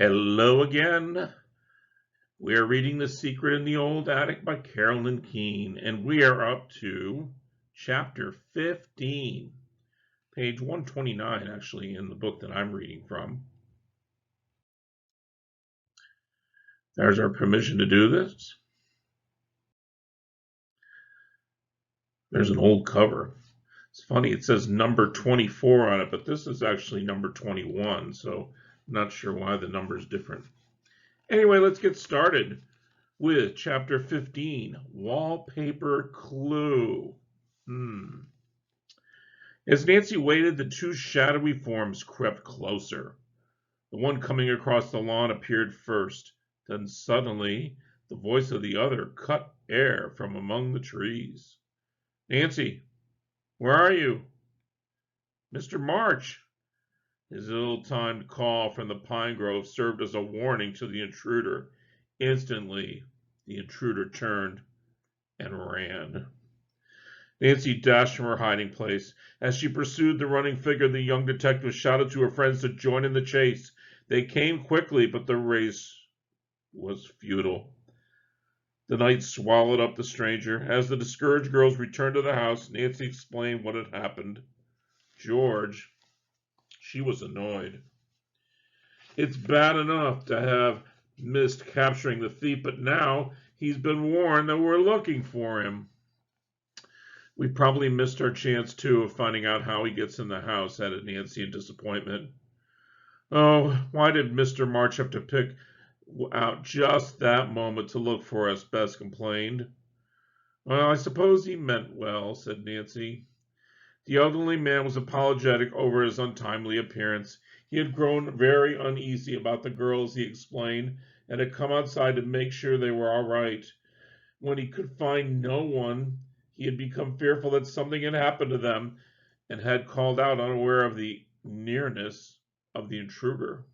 Hello again. We are reading The Secret in the Old Attic by Carolyn Keene, and we are up to chapter 15, page 129, actually, in the book that I'm reading from. There's our permission to do this. There's an old cover. It's funny, it says number 24 on it, but this is actually number 21, so I'm not sure why the number is different. Anyway, let's get started with chapter 15, Wallpaper Clue. As Nancy waited, the two shadowy forms crept closer. The one coming across the lawn appeared first. Then suddenly, the voice of the other cut air from among the trees. "Nancy, where are you?" "Mr. March." His ill-timed call from the pine grove served as a warning to the intruder. Instantly, the intruder turned and ran. Nancy dashed from her hiding place. As she pursued the running figure, the young detective shouted to her friends to join in the chase. They came quickly, but the race was futile. The night swallowed up the stranger. As the discouraged girls returned to the house, Nancy explained what had happened. George, she was annoyed. "It's bad enough to have missed capturing the thief, but now he's been warned that we're looking for him. We probably missed our chance, too, of finding out how he gets in the house," added Nancy in disappointment. "Oh, why did Mr. March have to pick out just that moment to look for us?" Bess complained. "Well, I suppose he meant well," said Nancy. The elderly man was apologetic over his untimely appearance. He had grown very uneasy about the girls, he explained, and had come outside to make sure they were all right. When he could find no one, he had become fearful that something had happened to them, and had called out unaware of the nearness of the intruder.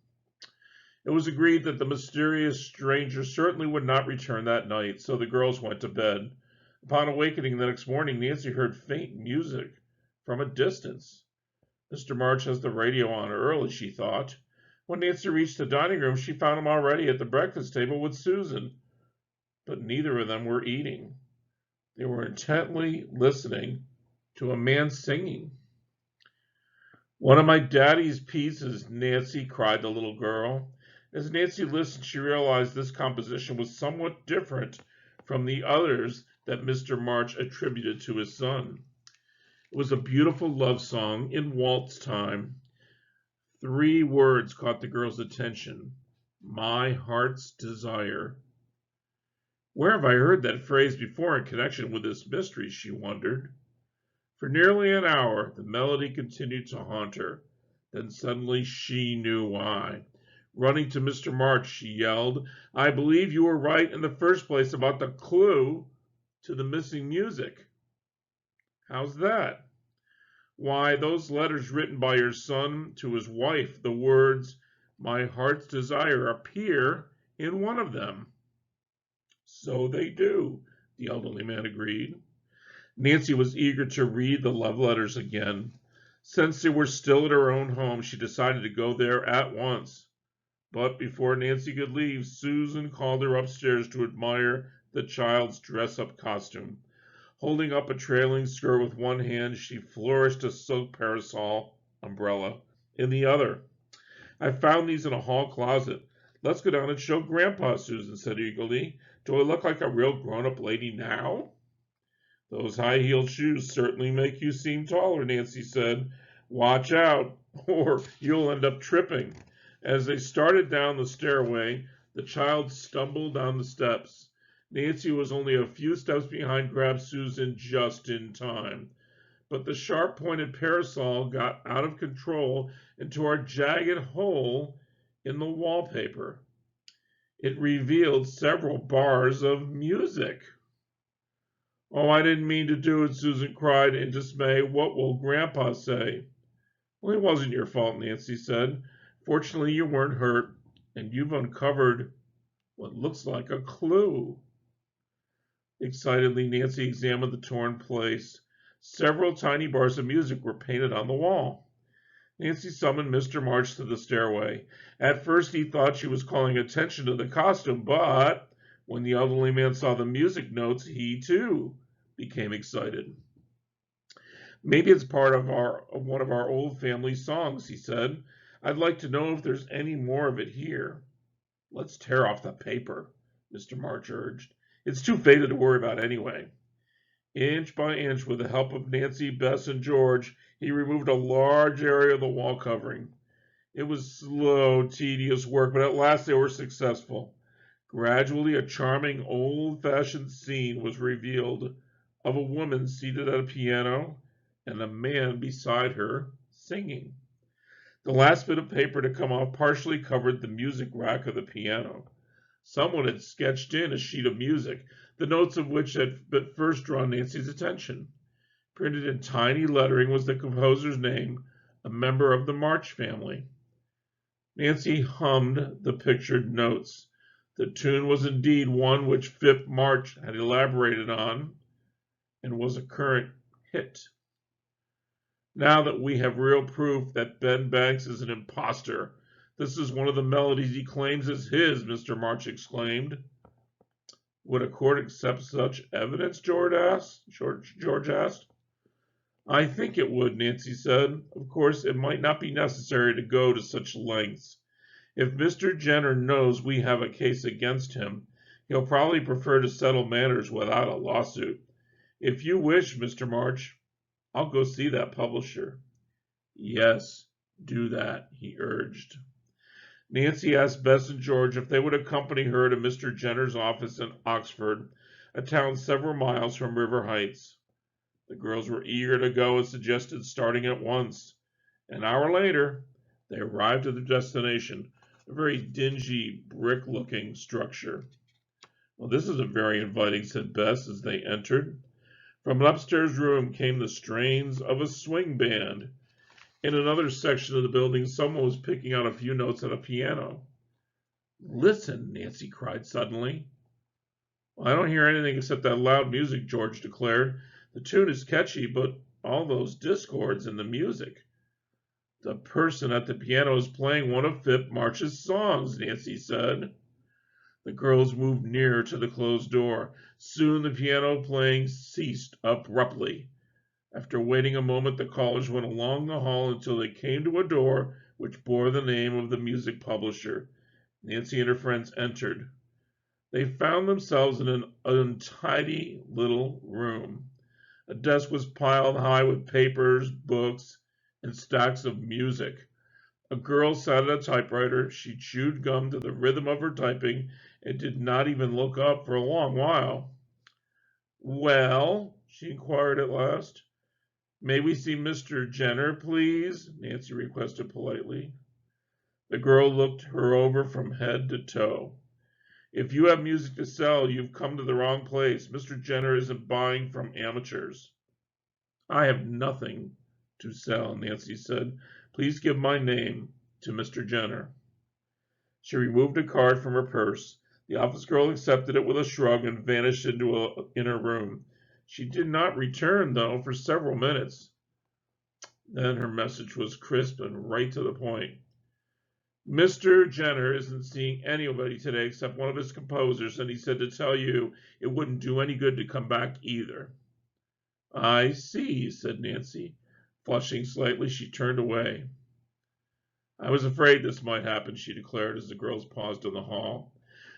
It was agreed that the mysterious stranger certainly would not return that night, so the girls went to bed. Upon awakening the next morning, Nancy heard faint music from a distance. "Mr. March has the radio on early," she thought. When Nancy reached the dining room, she found him already at the breakfast table with Susan. But neither of them were eating. They were intently listening to a man singing. "One of my daddy's pieces, Nancy," cried the little girl. As Nancy listened, she realized this composition was somewhat different from the others that Mr. March attributed to his son. It was a beautiful love song in waltz time. 3 words caught the girl's attention: "My heart's desire." Where have I heard that phrase before in connection with this mystery, she wondered. For nearly an hour, the melody continued to haunt her. Then suddenly she knew why. Running to Mr. March, she yelled, "I believe you were right in the first place about the clue to the missing music." "How's that?" "Why, those letters written by your son to his wife, the words, 'My heart's desire,' appear in one of them." "So they do," the elderly man agreed. Nancy was eager to read the love letters again. Since they were still at her own home, she decided to go there at once. But before Nancy could leave, Susan called her upstairs to admire the child's dress-up costume. Holding up a trailing skirt with one hand, she flourished a silk parasol umbrella in the other. "I found these in a hall closet. Let's go down and show Grandpa," Susan said eagerly. "Do I look like a real grown-up lady now?" "Those high-heeled shoes certainly make you seem taller," Nancy said. "Watch out, or you'll end up tripping." As they started down the stairway, the child stumbled down the steps. Nancy was only a few steps behind, grabbed Susan just in time. But the sharp-pointed parasol got out of control and tore a jagged hole in the wallpaper. It revealed several bars of music. "Oh, I didn't mean to do it," Susan cried in dismay. "What will Grandpa say?" "Well, it wasn't your fault," Nancy said. "Fortunately, you weren't hurt, and you've uncovered what looks like a clue." Excitedly, Nancy examined the torn place. Several tiny bars of music were painted on the wall. Nancy summoned Mr. March to the stairway. At first he thought she was calling attention to the costume, but when the elderly man saw the music notes, he too became excited. Maybe it's part of one of our old family songs, he said. I'd like to know if there's any more of it here. Let's tear off the paper, Mr. March urged. It's too faded to worry about anyway. Inch by inch, with the help of Nancy, Bess, and George, he removed a large area of the wall covering. It was slow, tedious work, but at last they were successful. Gradually, a charming, old-fashioned scene was revealed of a woman seated at a piano and a man beside her singing. The last bit of paper to come off partially covered the music rack of the piano. Someone had sketched in a sheet of music, the notes of which had at first drawn Nancy's attention. Printed in tiny lettering was the composer's name, a member of the March family. Nancy hummed the pictured notes. The tune was indeed one which Phip March had elaborated on and was a current hit. Now that we have real proof that Ben Banks is an impostor, this is one of the melodies he claims is his, Mr. March exclaimed. Would a court accept such evidence? George asked. I think it would, Nancy said. Of course, it might not be necessary to go to such lengths. If Mr. Jenner knows we have a case against him, he'll probably prefer to settle matters without a lawsuit. If you wish, Mr. March, I'll go see that publisher. Yes, do that, he urged. Nancy asked Bess and George if they would accompany her to Mr. Jenner's office in Oxford, a town several miles from River Heights. The girls were eager to go and suggested starting at once. An hour later, they arrived at their destination, a very dingy, brick-looking structure. Well, this isn't very inviting, said Bess as they entered. From an upstairs room came the strains of a swing band. In another section of the building, someone was picking out a few notes on a piano. Listen, Nancy cried suddenly. I don't hear anything except that loud music, George declared. The tune is catchy, but all those discords in the music. The person at the piano is playing one of Phip March's songs, Nancy said. The girls moved nearer to the closed door. Soon the piano playing ceased abruptly. After waiting a moment, the callers went along the hall until they came to a door which bore the name of the music publisher. Nancy and her friends entered. They found themselves in an untidy little room. A desk was piled high with papers, books, and stacks of music. A girl sat at a typewriter. She chewed gum to the rhythm of her typing and did not even look up for a long while. Well, she inquired at last. May we see Mr. Jenner, please? Nancy requested politely. The girl looked her over from head to toe. If you have music to sell, you've come to the wrong place. Mr. Jenner isn't buying from amateurs. I have nothing to sell, Nancy said. Please give my name to Mr. Jenner. She removed a card from her purse. The office girl accepted it with a shrug and vanished into an inner room. She did not return, though, for several minutes. Then her message was crisp and right to the point. Mr. Jenner isn't seeing anybody today except one of his composers, and he said to tell you it wouldn't do any good to come back either. I see, said Nancy. Flushing slightly, she turned away. I was afraid this might happen, she declared as the girls paused in the hall.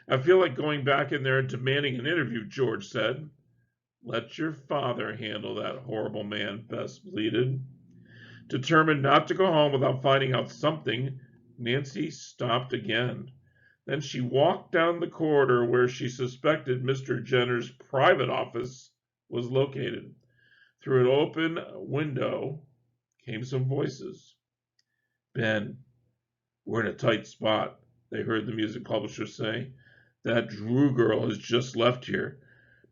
I feel like going back in there and demanding an interview, George said. Let your father handle that horrible man, Bess pleaded. Determined not to go home without finding out something, Nancy stopped again. Then she walked down the corridor where she suspected Mr. Jenner's private office was located. Through an open window came some voices. Ben, we're in a tight spot, they heard the music publisher say. That Drew girl has just left here.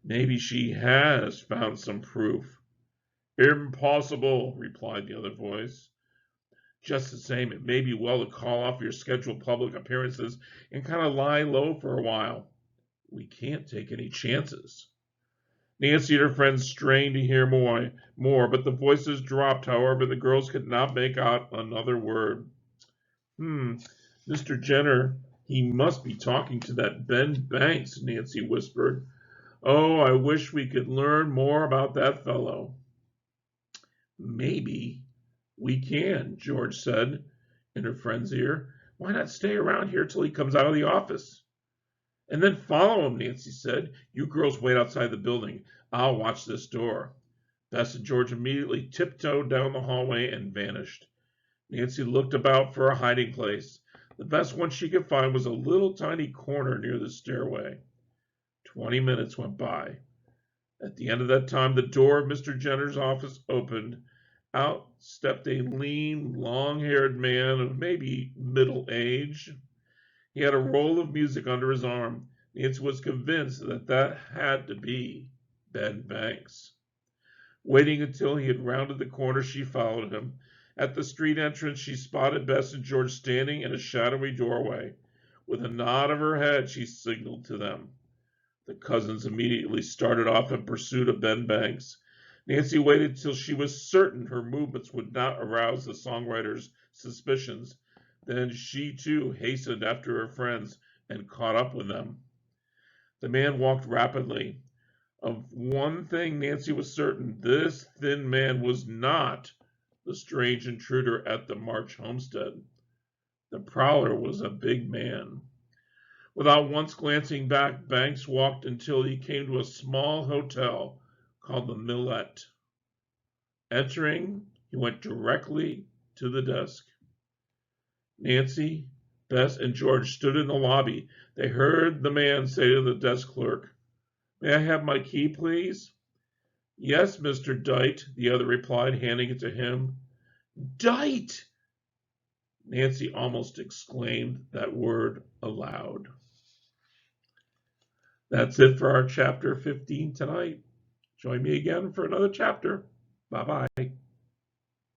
Maybe she has found some proof. Impossible, replied the other voice. Just the same, it may be well to call off your scheduled public appearances and kind of lie low for a while. We can't take any chances. Nancy and her friends strained to hear more, but the voices dropped. However, the girls could not make out another word. Mr. Jenner, he must be talking to that Ben Banks, Nancy whispered. Oh, I wish we could learn more about that fellow. Maybe we can, George said in her friend's ear. Why not stay around here till he comes out of the office? And then follow him, Nancy said. You girls wait outside the building. I'll watch this door. Bess and George immediately tiptoed down the hallway and vanished. Nancy looked about for a hiding place. The best one she could find was a little tiny corner near the stairway. 20 minutes went by. At the end of that time, the door of Mr. Jenner's office opened. Out stepped a lean, long-haired man of maybe middle age. He had a roll of music under his arm. Nancy was convinced that had to be Ben Banks. Waiting until he had rounded the corner, she followed him. At the street entrance, she spotted Bess and George standing in a shadowy doorway. With a nod of her head, she signaled to them. The cousins immediately started off in pursuit of Ben Banks. Nancy waited till she was certain her movements would not arouse the songwriter's suspicions. Then she too hastened after her friends and caught up with them. The man walked rapidly. Of one thing Nancy was certain, this thin man was not the strange intruder at the March homestead. The prowler was a big man. Without once glancing back, Banks walked until he came to a small hotel called the Millet. Entering, he went directly to the desk. Nancy, Bess, and George stood in the lobby. They heard the man say to the desk clerk, May I have my key, please? Yes, Mr. Dite, the other replied, handing it to him. Dite! Nancy almost exclaimed that word aloud. That's it for our chapter 15 tonight. Join me again for another chapter. Bye-bye.